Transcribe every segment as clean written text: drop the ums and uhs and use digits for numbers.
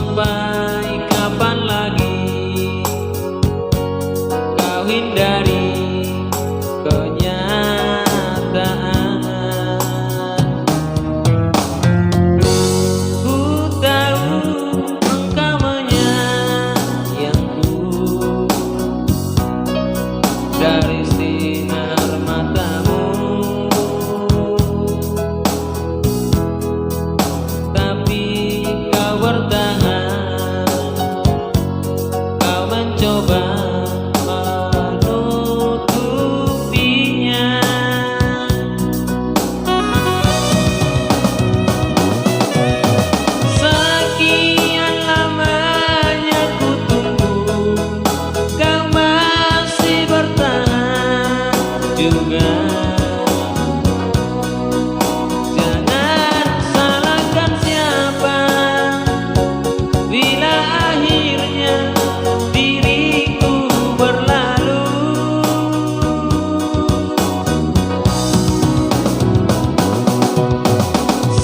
Sampai kapan lagi kau hindari kenyataan? Ku tahu engkau menyayangku dari sinar matamu, tapi kau bertahan, kau mencoba menutupinya. Sekian lamanya ku tunggu, kau masih bertahan juga. Jangan salahkan siapa bila akhirnya diriku berlalu.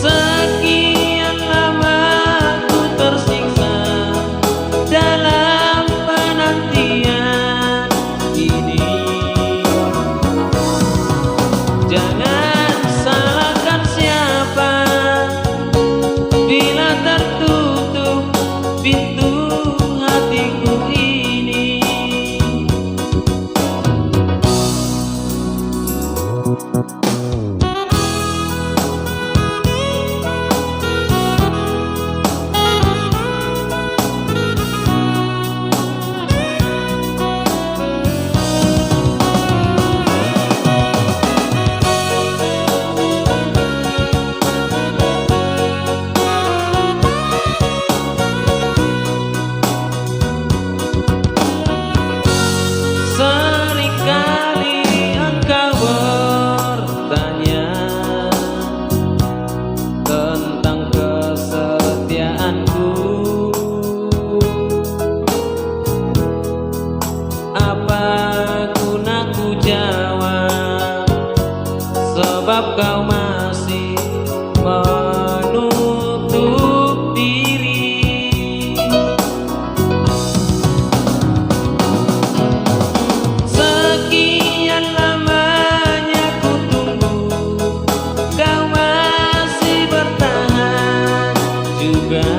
Sekian lama ku tersiksa dalam penantian ini. Jangan salahkan siapa bila tertutup pintu hatiku ini. Seringkali engkau bertanya tentang kesetiaanku. Apa guna ku jawab, sebab kau masih menutup diri. Sekian lamanya ku tunggu, kau masih bertahan juga.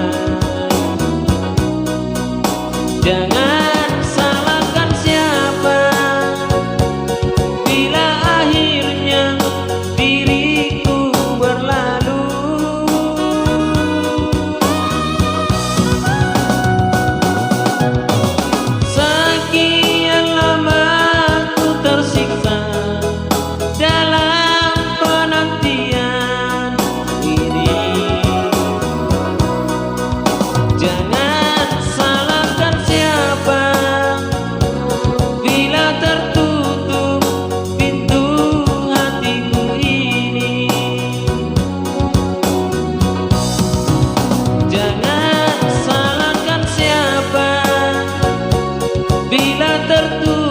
Jangan salahkan siapa bila akhirnya diriku berlalu. Sekian lama ku tersiksa dalam penantian ini. Jangan salahkan siapa bila tertutup pintu hatiku ini. Jangan salahkan siapa bila tertutup